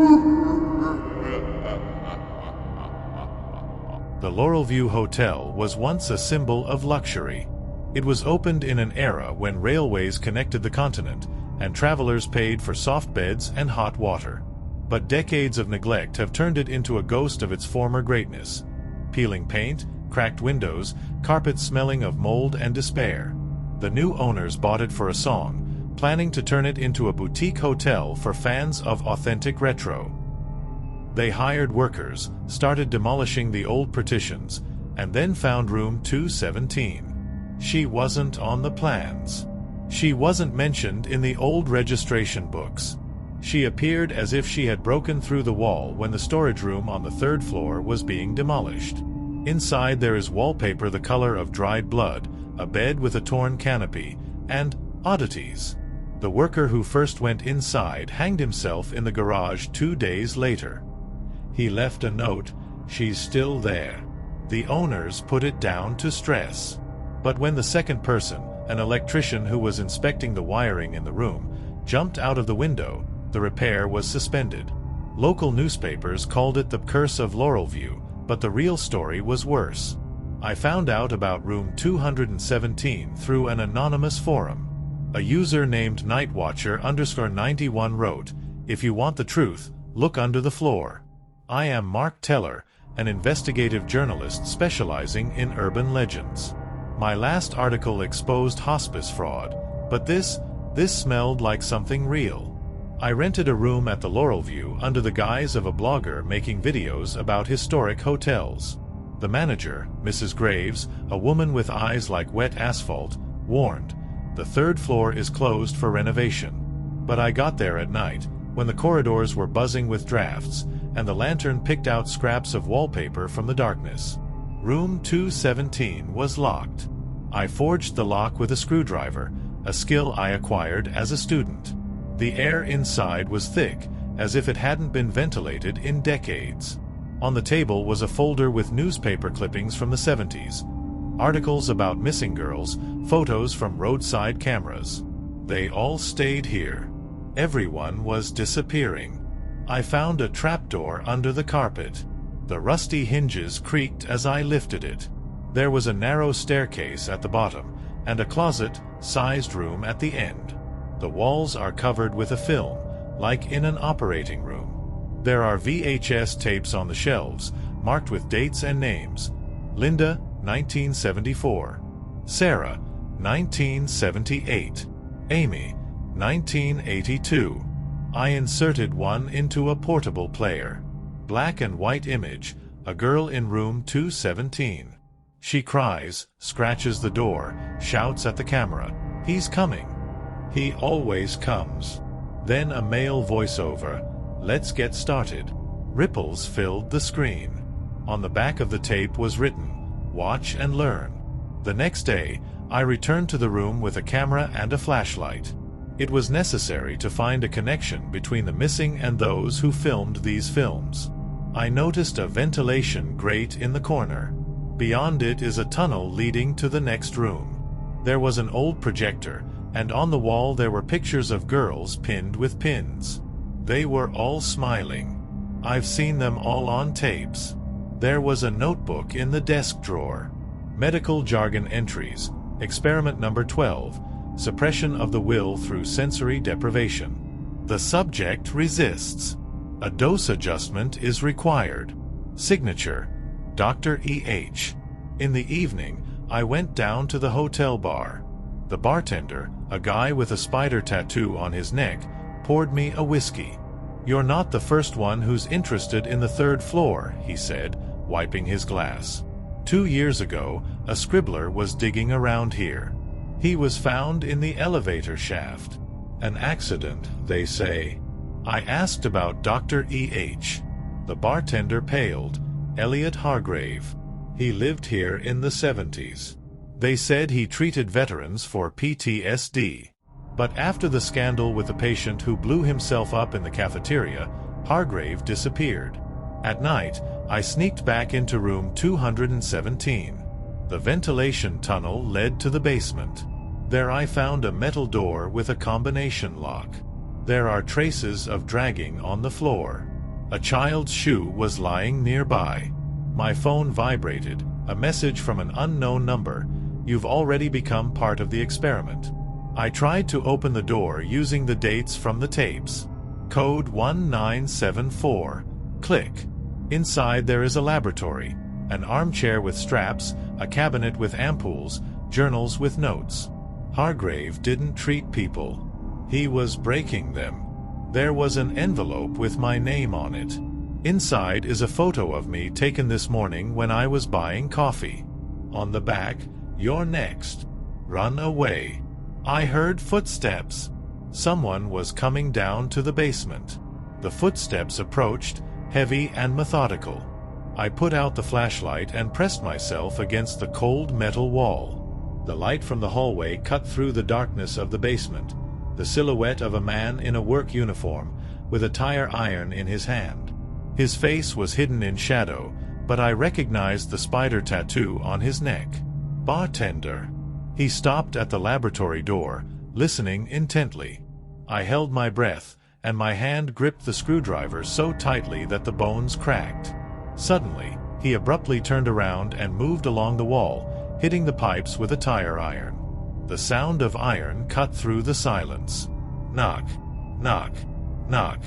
The Laurelview Hotel was once a symbol of luxury. It was opened in an era when railways connected the continent, and travelers paid for soft beds and hot water. But decades of neglect have turned it into a ghost of its former greatness. Peeling paint, cracked windows, carpets smelling of mold and despair. The new owners bought it for a song, planning to turn it into a boutique hotel for fans of authentic retro. They hired workers, started demolishing the old partitions, and then found room 217. She wasn't on the plans. She wasn't mentioned in the old registration books. She appeared as if she had broken through the wall when the storage room on the third floor was being demolished. Inside there is wallpaper the color of dried blood, a bed with a torn canopy, and oddities. The worker who first went inside hanged himself in the garage 2 days later. He left a note, "She's still there." The owners put it down to stress. But when the second person, an electrician who was inspecting the wiring in the room, jumped out of the window, the repair was suspended. Local newspapers called it the curse of Laurelview, but the real story was worse. I found out about room 217 through an anonymous forum. A user named Nightwatcher_91 wrote, "If you want the truth, look under the floor." I am Mark Teller, an investigative journalist specializing in urban legends. My last article exposed hospice fraud, but this smelled like something real. I rented a room at the Laurelview under the guise of a blogger making videos about historic hotels. The manager, Mrs. Graves, a woman with eyes like wet asphalt, warned, "The third floor is closed for renovation." But I got there at night, when the corridors were buzzing with drafts, and the lantern picked out scraps of wallpaper from the darkness. Room 217 was locked. I forged the lock with a screwdriver, a skill I acquired as a student. The air inside was thick, as if it hadn't been ventilated in decades. On the table was a folder with newspaper clippings from the 70s, articles about missing girls, photos from roadside cameras. They all stayed here. Everyone was disappearing. I found a trapdoor under the carpet. The rusty hinges creaked as I lifted it. There was a narrow staircase at the bottom, and a closet-sized room at the end. The walls are covered with a film, like in an operating room. There are VHS tapes on the shelves, marked with dates and names. Linda, 1974. Sarah, 1978. Amy, 1982. I inserted one into a portable player. Black and white image, a girl in room 217. She cries, scratches the door, shouts at the camera, "He's coming." He always comes. Then a male voiceover, "Let's get started." Ripples filled the screen. On the back of the tape was written, "Watch and learn." The next day, I returned to the room with a camera and a flashlight. It was necessary to find a connection between the missing and those who filmed these films. I noticed a ventilation grate in the corner. Beyond it is a tunnel leading to the next room. There was an old projector, and on the wall there were pictures of girls pinned with pins. They were all smiling. I've seen them all on tapes. There was a notebook in the desk drawer. Medical jargon entries, experiment number 12, suppression of the will through sensory deprivation. The subject resists. A dose adjustment is required. Signature, Dr. E.H. In the evening, I went down to the hotel bar. The bartender, a guy with a spider tattoo on his neck, poured me a whiskey. "You're not the first one who's interested in the third floor," he said, wiping his glass. 2 years ago, a scribbler was digging around here. He was found in the elevator shaft. An accident, they say. I asked about Dr. E.H. The bartender paled. Elliot Hargrave. He lived here in the 70s. They said he treated veterans for PTSD. But after the scandal with the patient who blew himself up in the cafeteria, Hargrave disappeared. At night, I sneaked back into room 217. The ventilation tunnel led to the basement. There I found a metal door with a combination lock. There are traces of dragging on the floor. A child's shoe was lying nearby. My phone vibrated, a message from an unknown number. You've already become part of the experiment. I tried to open the door using the dates from the tapes. Code 1974. Click. Inside there is a laboratory, an armchair with straps, a cabinet with ampoules, journals with notes. Hargrave didn't treat people. He was breaking them. There was an envelope with my name on it. Inside is a photo of me taken this morning when I was buying coffee. On the back, "You're next. Run away." I heard footsteps. Someone was coming down to the basement. The footsteps approached, heavy and methodical. I put out the flashlight and pressed myself against the cold metal wall. The light from the hallway cut through the darkness of the basement. The silhouette of a man in a work uniform, with a tire iron in his hand. His face was hidden in shadow, but I recognized the spider tattoo on his neck. Bartender. He stopped at the laboratory door, listening intently. I held my breath, and my hand gripped the screwdriver so tightly that the bones cracked. Suddenly, he abruptly turned around and moved along the wall, hitting the pipes with a tire iron. The sound of iron cut through the silence. Knock, knock, knock.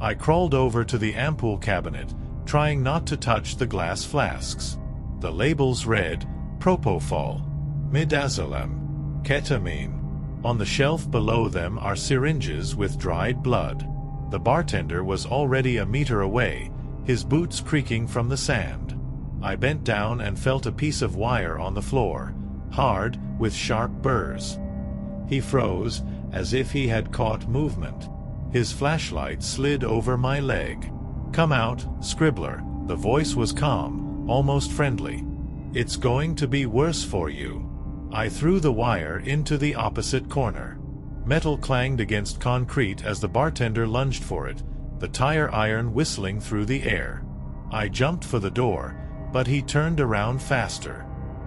I crawled over to the ampoule cabinet, trying not to touch the glass flasks. The labels read, Propofol, Midazolam, Ketamine. On the shelf below them are syringes with dried blood. The bartender was already a meter away, his boots creaking from the sand. I bent down and felt a piece of wire on the floor, hard, with sharp burrs. He froze, as if he had caught movement. His flashlight slid over my leg. "Come out, Scribbler." The voice was calm, almost friendly. "It's going to be worse for you." I threw the wire into the opposite corner. Metal clanged against concrete as the bartender lunged for it, the tire iron whistling through the air. I jumped for the door, but he turned around faster.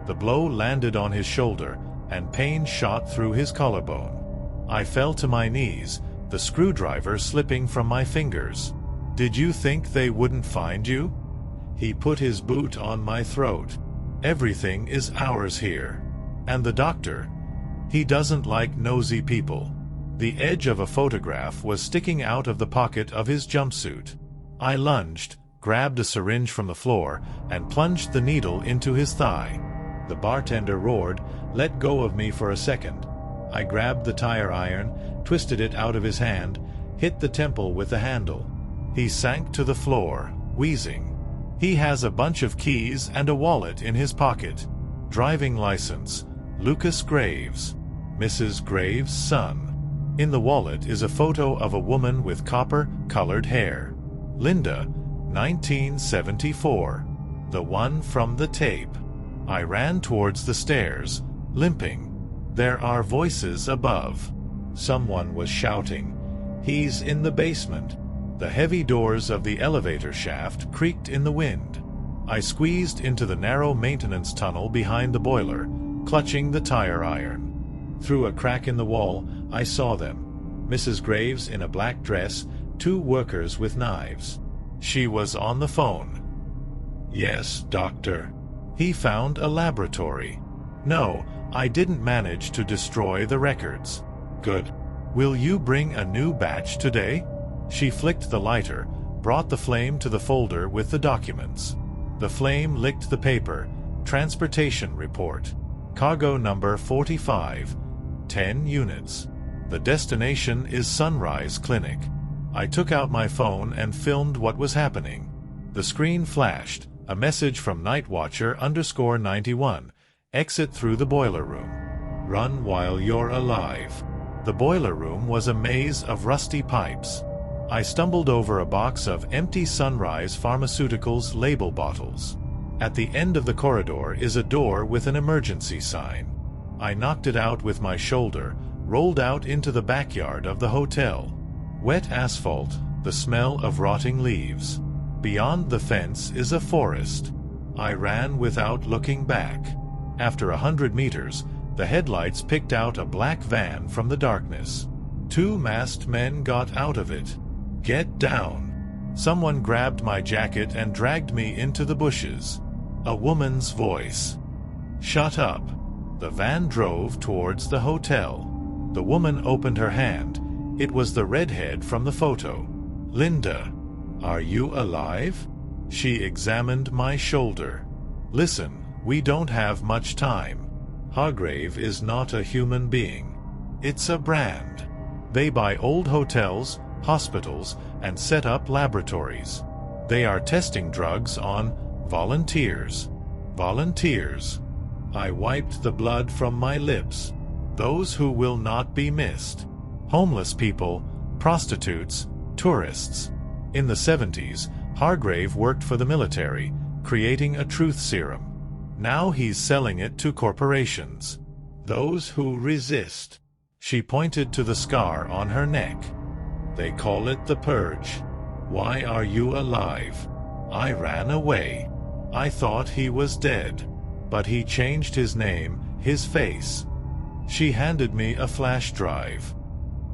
The blow landed on his shoulder, and pain shot through his collarbone. I fell to my knees, the screwdriver slipping from my fingers. "Did you think they wouldn't find you?" He put his boot on my throat. "Everything is ours here. And the doctor? He doesn't like nosy people." The edge of a photograph was sticking out of the pocket of his jumpsuit. I lunged, grabbed a syringe from the floor, and plunged the needle into his thigh. The bartender roared, "Let go of me for a second." I grabbed the tire iron, twisted it out of his hand, hit the temple with the handle. He sank to the floor, wheezing. He has a bunch of keys and a wallet in his pocket. Driving license, Lucas Graves, Mrs. Graves' son. In the wallet is a photo of a woman with copper-colored hair. Linda, 1974. The one from the tape. I ran towards the stairs, limping. There are voices above. Someone was shouting, "He's in the basement." The heavy doors of the elevator shaft creaked in the wind. I squeezed into the narrow maintenance tunnel behind the boiler, clutching the tire iron. Through a crack in the wall, I saw them. Mrs. Graves in a black dress, two workers with knives. She was on the phone. "Yes, doctor." He found a laboratory. "No, I didn't manage to destroy the records." "Good. Will you bring a new batch today?" She flicked the lighter, brought the flame to the folder with the documents. The flame licked the paper. Transportation report. Cargo number 45. 10 units. The destination is Sunrise Clinic. I took out my phone and filmed what was happening. The screen flashed, a message from Nightwatcher_91. Exit through the boiler room. Run while you're alive. The boiler room was a maze of rusty pipes. I stumbled over a box of empty Sunrise Pharmaceuticals label bottles. At the end of the corridor is a door with an emergency sign. I knocked it out with my shoulder, rolled out into the backyard of the hotel. Wet asphalt, the smell of rotting leaves. Beyond the fence is a forest. I ran without looking back. After 100 meters, the headlights picked out a black van from the darkness. Two masked men got out of it. "Get down." Someone grabbed my jacket and dragged me into the bushes. A woman's voice. "Shut up." The van drove towards the hotel. The woman opened her hand. It was the redhead from the photo. "Linda, are you alive?" She examined my shoulder. "Listen, we don't have much time. Hargrave is not a human being. It's a brand. They buy old hotels, hospitals, and set up laboratories. They are testing drugs on volunteers." Volunteers. I wiped the blood from my lips. Those who will not be missed. Homeless people, prostitutes, tourists. In the 70s, Hargrave worked for the military, creating a truth serum. Now he's selling it to corporations. Those who resist. She pointed to the scar on her neck. They call it the purge. Why are you alive? I ran away. I thought he was dead. But he changed his name, his face. She handed me a flash drive.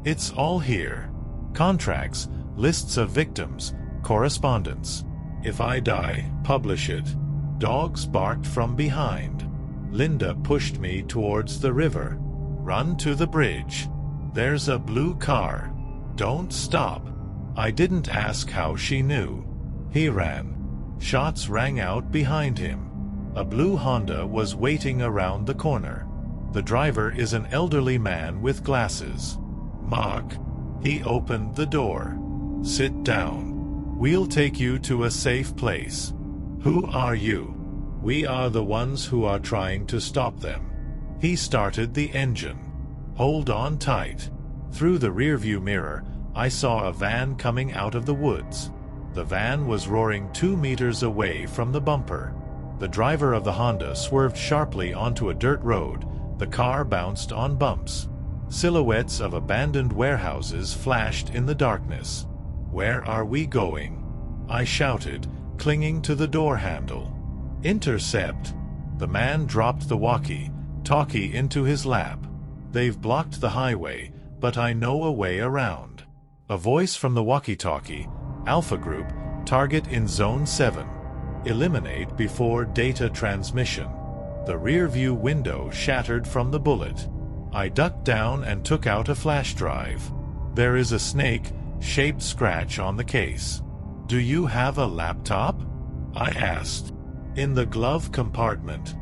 It's all here. Contracts, lists of victims, correspondence. If I die, publish it. Dogs barked from behind. Linda pushed me towards the river. Run to the bridge. There's a blue car. Don't stop. I didn't ask how she knew. He ran. Shots rang out behind him. A blue Honda was waiting around the corner. The driver is an elderly man with glasses. "Mark." He opened the door. "Sit down. We'll take you to a safe place." "Who are you?" "We are the ones who are trying to stop them." He started the engine. "Hold on tight." Through the rearview mirror, I saw a van coming out of the woods. The van was roaring 2 meters away from the bumper. The driver of the Honda swerved sharply onto a dirt road. The car bounced on bumps. Silhouettes of abandoned warehouses flashed in the darkness. "Where are we going?" I shouted, clinging to the door handle. "Intercept." The man dropped the walkie-talkie into his lap. "They've blocked the highway, but I know a way around." A voice from the walkie-talkie. "Alpha Group, target in Zone 7. Eliminate before data transmission." The rear-view window shattered from the bullet. I ducked down and took out a flash drive. There is a snake-shaped scratch on the case. "Do you have a laptop?" I asked. "In the glove compartment."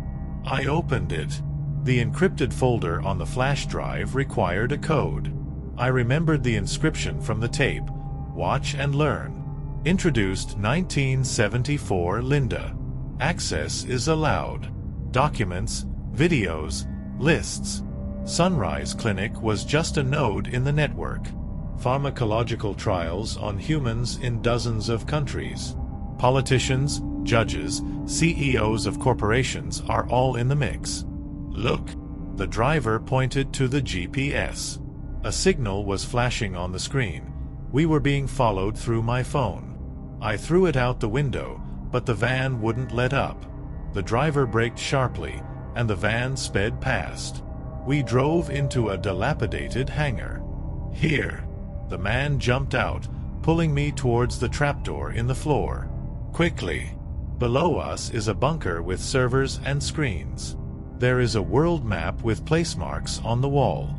I opened it. The encrypted folder on the flash drive required a code. I remembered the inscription from the tape. "Watch and learn. Introduced 1974 Linda. Access is allowed. Documents, videos, lists." Sunrise Clinic was just a node in the network. Pharmacological trials on humans in dozens of countries. Politicians, judges, CEOs of corporations are all in the mix. "Look." The driver pointed to the GPS. A signal was flashing on the screen. We were being followed through my phone. I threw it out the window, but the van wouldn't let up. The driver braked sharply, and the van sped past. We drove into a dilapidated hangar. "Here." The man jumped out, pulling me towards the trapdoor in the floor. "Quickly." Below us is a bunker with servers and screens. There is a world map with place marks on the wall.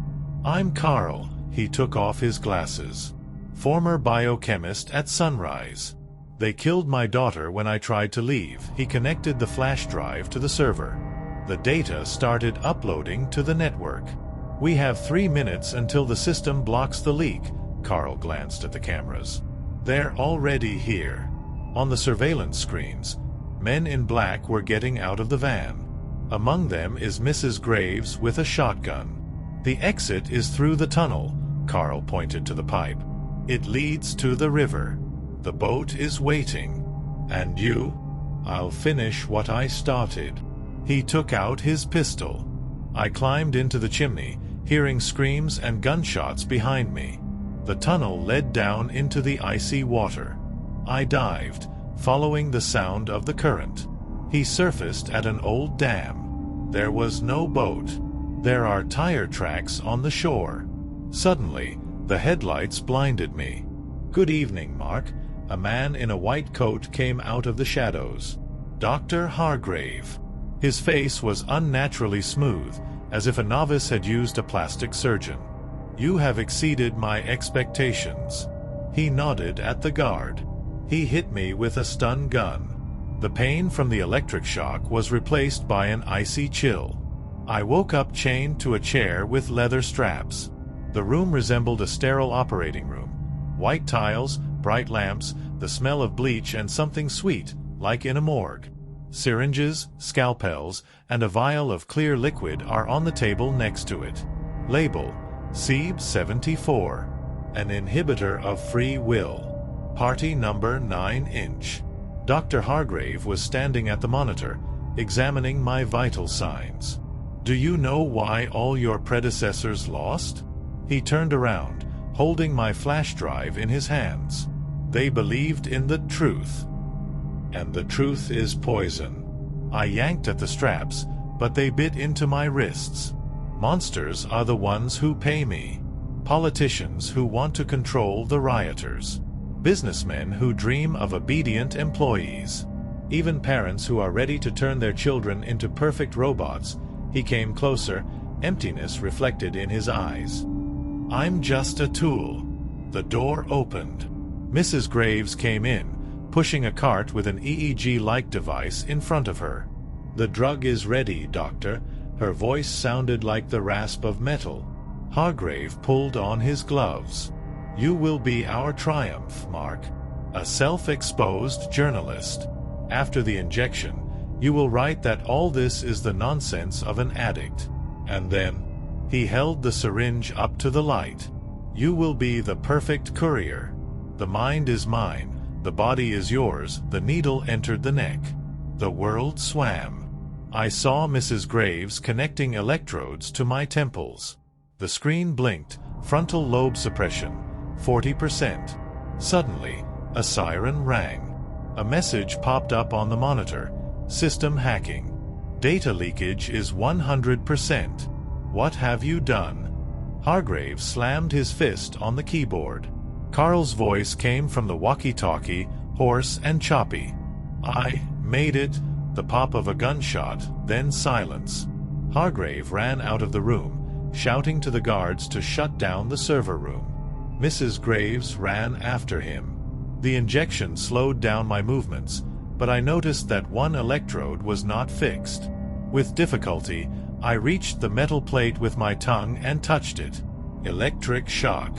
"I'm Carl." He took off his glasses. "Former biochemist at Sunrise. They killed my daughter when I tried to leave." He connected the flash drive to the server. The data started uploading to the network. "We have 3 minutes until the system blocks the leak." Carl glanced at the cameras. "They're already here." On the surveillance screens, men in black were getting out of the van. Among them is Mrs. Graves with a shotgun. "The exit is through the tunnel." Carl pointed to the pipe. "It leads to the river. The boat is waiting." "And you?" "I'll finish what I started." He took out his pistol. I climbed into the chimney, hearing screams and gunshots behind me. The tunnel led down into the icy water. I dived, following the sound of the current. He surfaced at an old dam. There was no boat. There are tire tracks on the shore. Suddenly, The headlights blinded me. "Good evening, Mark." A man in a white coat came out of the shadows. "Dr. Hargrave." His face was unnaturally smooth, as if a novice had used a plastic surgeon. "You have exceeded my expectations." He nodded at the guard. He hit me with a stun gun. The pain from the electric shock was replaced by an icy chill. I woke up chained to a chair with leather straps. The room resembled a sterile operating room. White tiles, bright lamps, the smell of bleach and something sweet, like in a morgue. Syringes, scalpels, and a vial of clear liquid are on the table next to it. Label: SEEB-74. An inhibitor of free will. Party number 9-inch. Dr. Hargrave was standing at the monitor, examining my vital signs. "Do you know why all your predecessors lost?" He turned around, holding my flash drive in his hands. "They believed in the truth. And the truth is poison." I yanked at the straps, but they bit into my wrists. Monsters are the ones who pay me. Politicians who want to control the rioters. Businessmen who dream of obedient employees. Even parents who are ready to turn their children into perfect robots. He came closer, emptiness reflected in his eyes. "I'm just a tool." The door opened. Mrs. Graves came in, pushing a cart with an EEG-like device in front of her. "The drug is ready, doctor." Her voice sounded like the rasp of metal. Hargrave pulled on his gloves. "You will be our triumph, Mark. A self-exposed journalist. After the injection, you will write that all this is the nonsense of an addict. And then," he held the syringe up to the light, "you will be the perfect courier. The mind is mine, the body is yours." The needle entered the neck. The world swam. I saw Mrs. Graves connecting electrodes to my temples. The screen blinked, frontal lobe suppression, 40%. Suddenly, a siren rang. A message popped up on the monitor. "System hacking. Data leakage is 100%. What have you done?" Hargrave slammed his fist on the keyboard. Carl's voice came from the walkie-talkie, hoarse and choppy. "I made it." The pop of a gunshot, then silence. Hargrave ran out of the room, shouting to the guards to shut down the server room. Mrs. Graves ran after him. The injection slowed down my movements, but I noticed that one electrode was not fixed. With difficulty, I reached the metal plate with my tongue and touched it. Electric shock.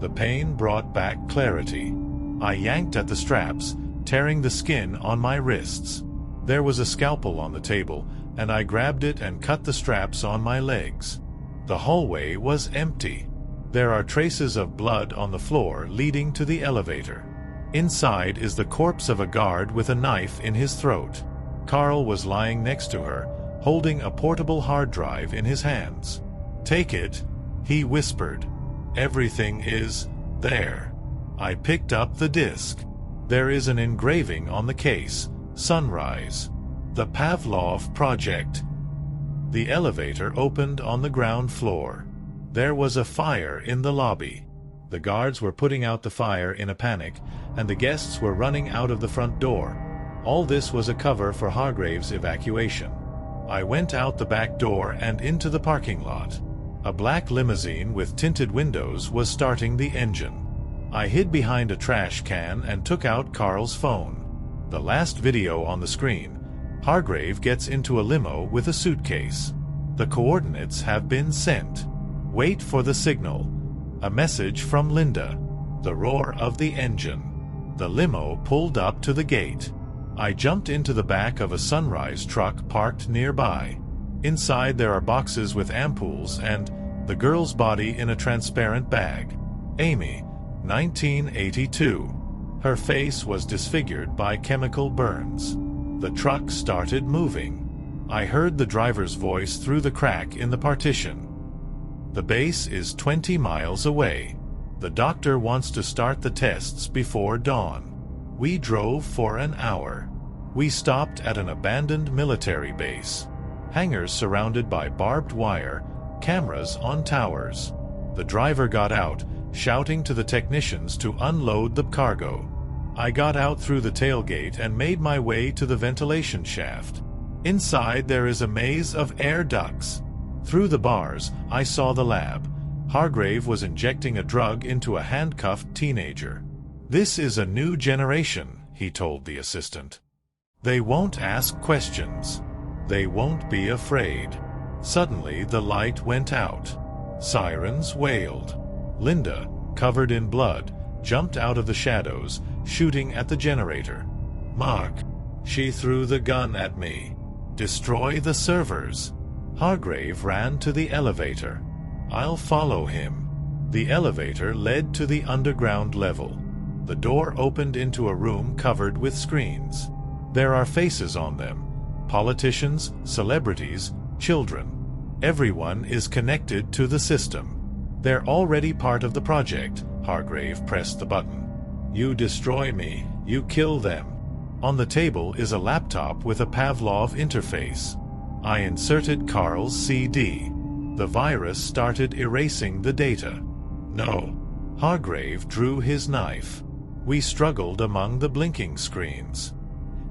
The pain brought back clarity. I yanked at the straps, tearing the skin on my wrists. There was a scalpel on the table, and I grabbed it and cut the straps on my legs. The hallway was empty. There are traces of blood on the floor leading to the elevator. Inside is the corpse of a guard with a knife in his throat. Carl was lying next to her, holding a portable hard drive in his hands. "Take it," he whispered. "Everything is there." I picked up the disc. There is an engraving on the case. Sunrise. The Pavlov Project. The elevator opened on the ground floor. There was a fire in the lobby. The guards were putting out the fire in a panic, and the guests were running out of the front door. All this was a cover for Hargrave's evacuation. I went out the back door and into the parking lot. A black limousine with tinted windows was starting the engine. I hid behind a trash can and took out Carl's phone. The last video on the screen. Hargrave gets into a limo with a suitcase. The coordinates have been sent. Wait for the signal. A message from Linda. The roar of the engine. The limo pulled up to the gate. I jumped into the back of a Sunrise truck parked nearby. Inside there are boxes with ampoules and the girl's body in a transparent bag. Amy, 1982. Her face was disfigured by chemical burns. The truck started moving. I heard the driver's voice through the crack in the partition. "The base is 20 miles away. The doctor wants to start the tests before dawn." We drove for an hour. We stopped at an abandoned military base. Hangars surrounded by barbed wire, cameras on towers. The driver got out, shouting to the technicians to unload the cargo. I got out through the tailgate and made my way to the ventilation shaft. Inside there is a maze of air ducts. Through the bars, I saw the lab. Hargrave was injecting a drug into a handcuffed teenager. "This is a new generation," he told the assistant. "They won't ask questions. They won't be afraid." Suddenly the light went out. Sirens wailed. Linda, covered in blood, jumped out of the shadows, shooting at the generator. "Mark!" She threw the gun at me. "Destroy the servers." Hargrave ran to the elevator. "I'll follow him." The elevator led to the underground level. The door opened into a room covered with screens. There are faces on them. Politicians, celebrities, children. Everyone is connected to the system. They're already part of the project. Hargrave pressed the button. "You destroy me, you kill them." On the table is a laptop with a Pavlov interface. I inserted Carl's CD. The virus started erasing the data. "No." Hargrave drew his knife. We struggled among the blinking screens.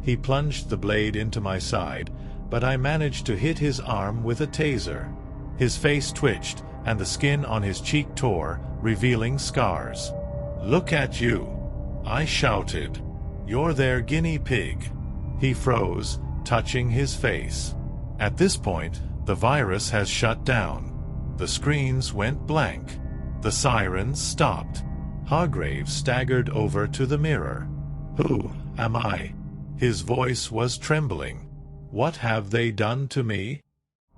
He plunged the blade into my side, but I managed to hit his arm with a taser. His face twitched, and the skin on his cheek tore, revealing scars. "Look at you!" I shouted. "You're their guinea pig." He froze, touching his face. At this point, the virus has shut down. The screens went blank. The sirens stopped. Hargrave staggered over to the mirror. "Who am I?" His voice was trembling. "What have they done to me?"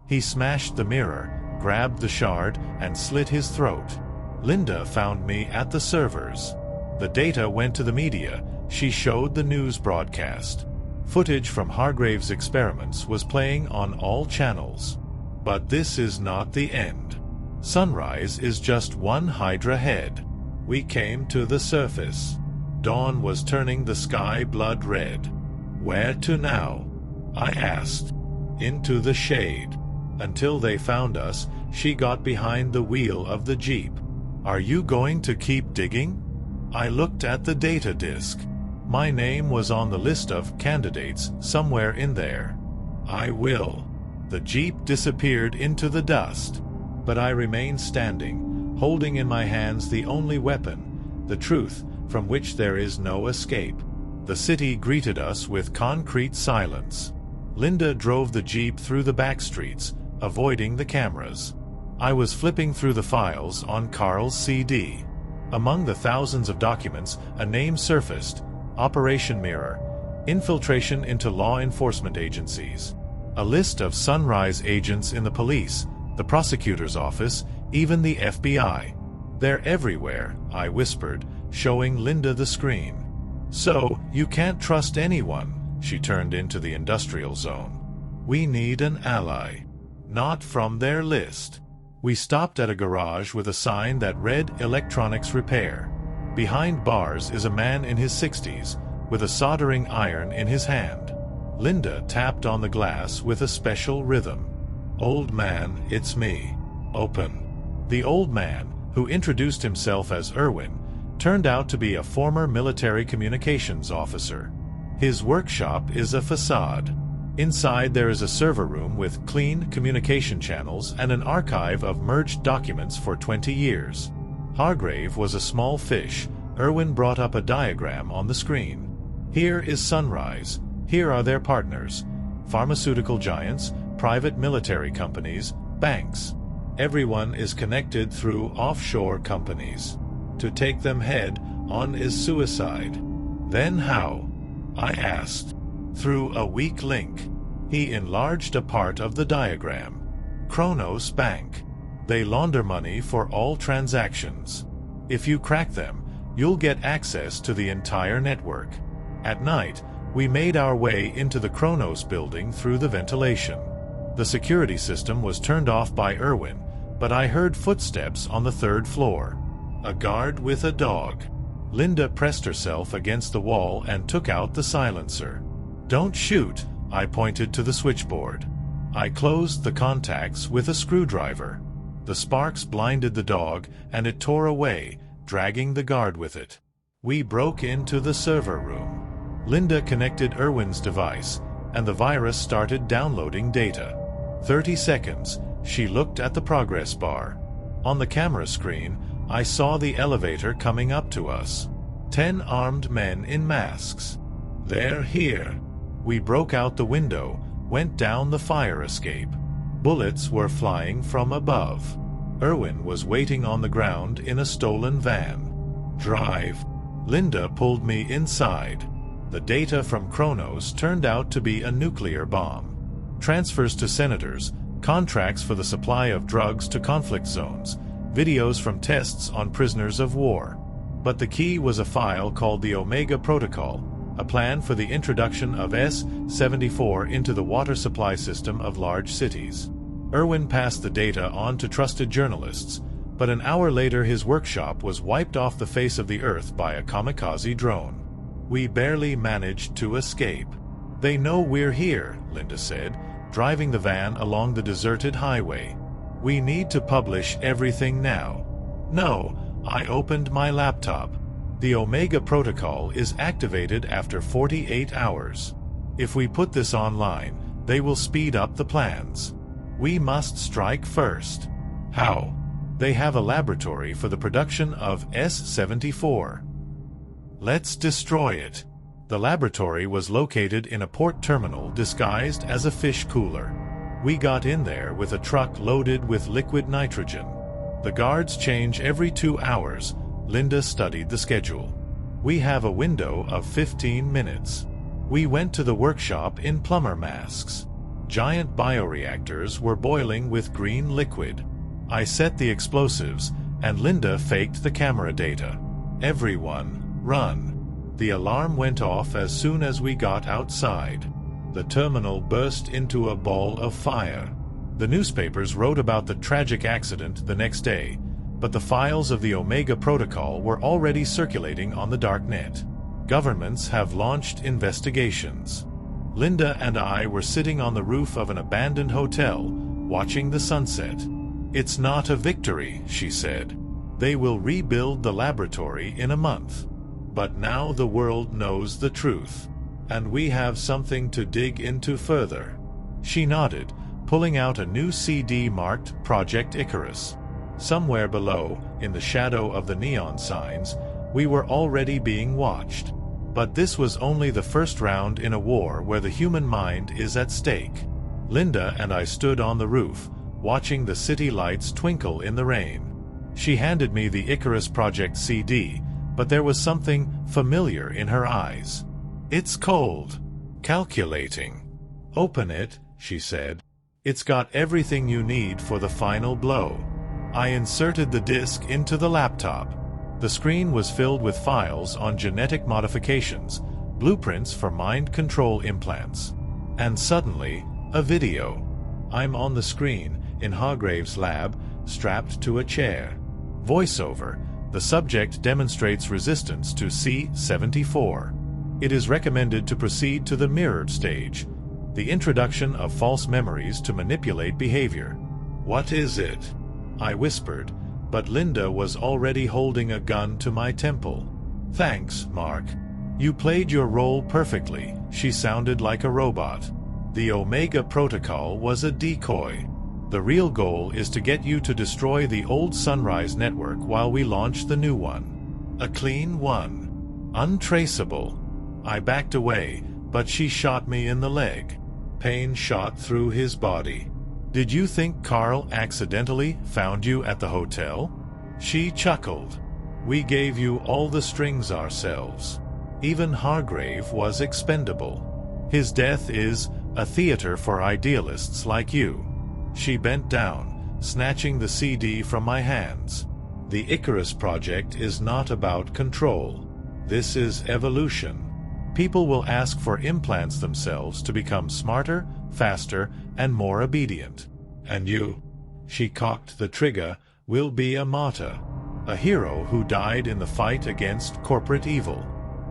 He smashed the mirror, grabbed the shard, and slit his throat. Linda found me at the servers. The data went to the media. She showed the news broadcast. Footage from Hargrave's experiments was playing on all channels. But this is not the end. Sunrise is just one Hydra head. We came to the surface. Dawn was turning the sky blood red. "Where to now?" I asked. "Into the shade." Until they found us, she got behind the wheel of the jeep. "Are you going to keep digging?" I looked at the data disk. My name was on the list of candidates somewhere in there. "I will." The jeep disappeared into the dust. But I remained standing, holding in my hands the only weapon, the truth from which there is no escape. The city greeted us with concrete silence. Linda drove the jeep through the back streets, avoiding the cameras. I was flipping through the files on Carl's CD. Among the thousands of documents, a name surfaced: Operation Mirror, infiltration into law enforcement agencies. A list of Sunrise agents in the police, the prosecutor's office, even the FBI. "They're everywhere," I whispered, showing Linda the screen. "So, you can't trust anyone." She turned into the industrial zone. "We need an ally. Not from their list." We stopped at a garage with a sign that read Electronics Repair. Behind bars is a man in his 60s, with a soldering iron in his hand. Linda tapped on the glass with a special rhythm. "Old man, it's me. Open." The old man, who introduced himself as Irwin, turned out to be a former military communications officer. His workshop is a facade. Inside there is a server room with clean communication channels and an archive of merged documents for 20 years. Hargrave was a small fish. Irwin brought up a diagram on the screen. Here is Sunrise. Here are their partners: pharmaceutical giants, private military companies, banks. Everyone is connected through offshore companies. To take them head on is suicide. "Then how?" I asked. "Through a weak link." He enlarged a part of the diagram. "Kronos Bank. They launder money for all transactions. If you crack them, you'll get access to the entire network." At night, we made our way into the Kronos building through the ventilation. The security system was turned off by Irwin, but I heard footsteps on the 3rd floor. A guard with a dog. Linda pressed herself against the wall and took out the silencer. "Don't shoot," I pointed to the switchboard. I closed the contacts with a screwdriver. The sparks blinded the dog, and it tore away, dragging the guard with it. We broke into the server room. Linda connected Erwin's device, and the virus started downloading data. 30 seconds, she looked at the progress bar. On the camera screen, I saw the elevator coming up to us. 10 armed men in masks. They're here. We broke out the window, went down the fire escape. Bullets were flying from above. Erwin was waiting on the ground in a stolen van. Drive. Linda pulled me inside. The data from Kronos turned out to be a nuclear bomb. Transfers to senators, contracts for the supply of drugs to conflict zones, videos from tests on prisoners of war. But the key was a file called the Omega Protocol, a plan for the introduction of S-74 into the water supply system of large cities. Erwin passed the data on to trusted journalists, but an hour later his workshop was wiped off the face of the earth by a kamikaze drone. We barely managed to escape. They know we're here, Linda said, driving the van along the deserted highway. We need to publish everything now. No, I opened my laptop. The Omega Protocol is activated after 48 hours. If we put this online, they will speed up the plans. We must strike first. How? They have a laboratory for the production of S-74. Let's destroy it. The laboratory was located in a port terminal disguised as a fish cooler. We got in there with a truck loaded with liquid nitrogen. The guards change every 2 hours. Linda studied the schedule. We have a window of 15 minutes. We went to the workshop in plumber masks. Giant bioreactors were boiling with green liquid. I set the explosives, and Linda faked the camera data. Everyone, run. The alarm went off as soon as we got outside. The terminal burst into a ball of fire. The newspapers wrote about the tragic accident the next day, but the files of the Omega Protocol were already circulating on the darknet. Governments have launched investigations. Linda and I were sitting on the roof of an abandoned hotel, watching the sunset. It's not a victory, she said. They will rebuild the laboratory in a month. But now the world knows the truth, and we have something to dig into further. She nodded, pulling out a new CD marked Project Icarus. Somewhere below, in the shadow of the neon signs, we were already being watched. But this was only the first round in a war where the human mind is at stake. Linda and I stood on the roof, watching the city lights twinkle in the rain. She handed me the Icarus Project CD, but there was something familiar in her eyes. It's cold. Calculating. Open it, she said. It's got everything you need for the final blow. I inserted the disk into the laptop. The screen was filled with files on genetic modifications, blueprints for mind control implants. And suddenly, a video. I'm on the screen, in Hargrave's lab, strapped to a chair. Voiceover. The subject demonstrates resistance to C-74. It is recommended to proceed to the mirrored stage, the introduction of false memories to manipulate behavior. What is it? I whispered, but Linda was already holding a gun to my temple. Thanks, Mark. You played your role perfectly. She sounded like a robot. The Omega Protocol was a decoy. The real goal is to get you to destroy the old Sunrise network while we launch the new one. A clean one. Untraceable. I backed away, but she shot me in the leg. Pain shot through his body. Did you think Carl accidentally found you at the hotel? She chuckled. We gave you all the strings ourselves. Even Hargrave was expendable. His death is a theater for idealists like you. She bent down, snatching the CD from my hands. The Icarus Project is not about control. This is evolution. People will ask for implants themselves to become smarter, faster, and more obedient. And you, she cocked the trigger, will be a martyr. A hero who died in the fight against corporate evil.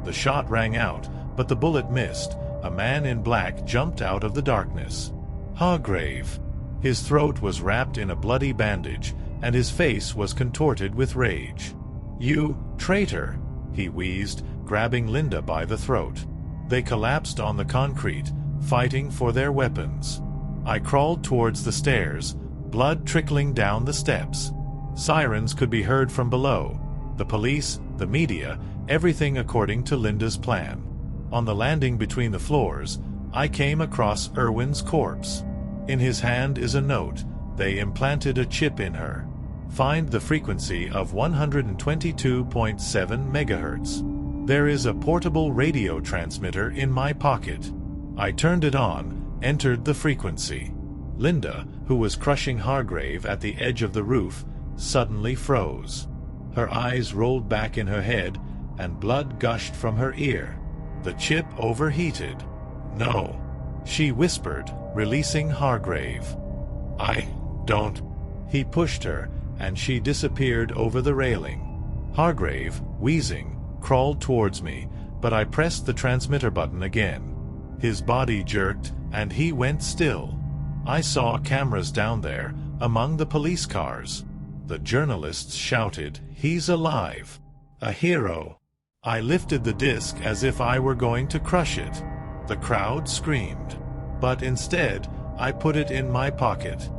The shot rang out, but the bullet missed. A man in black jumped out of the darkness. Hargrave. His throat was wrapped in a bloody bandage, and his face was contorted with rage. "You traitor," he wheezed, grabbing Linda by the throat. They collapsed on the concrete, fighting for their weapons. I crawled towards the stairs, blood trickling down the steps. Sirens could be heard from below. The police, the media, everything according to Linda's plan. On the landing between the floors, I came across Irwin's corpse. In his hand is a note. They implanted a chip in her. Find the frequency of 122.7 megahertz. There is a portable radio transmitter in my pocket. I turned it on, entered the frequency. Linda, who was crushing Hargrave at the edge of the roof, suddenly froze. Her eyes rolled back in her head, and blood gushed from her ear. The chip overheated. "No," she whispered, releasing Hargrave. "I don't." He pushed her, and she disappeared over the railing. Hargrave, wheezing, crawled towards me, but I pressed the transmitter button again. His body jerked, and he went still. I saw cameras down there, among the police cars. The journalists shouted, "He's alive! A hero!" I lifted the disc as if I were going to crush it. The crowd screamed. But instead, I put it in my pocket.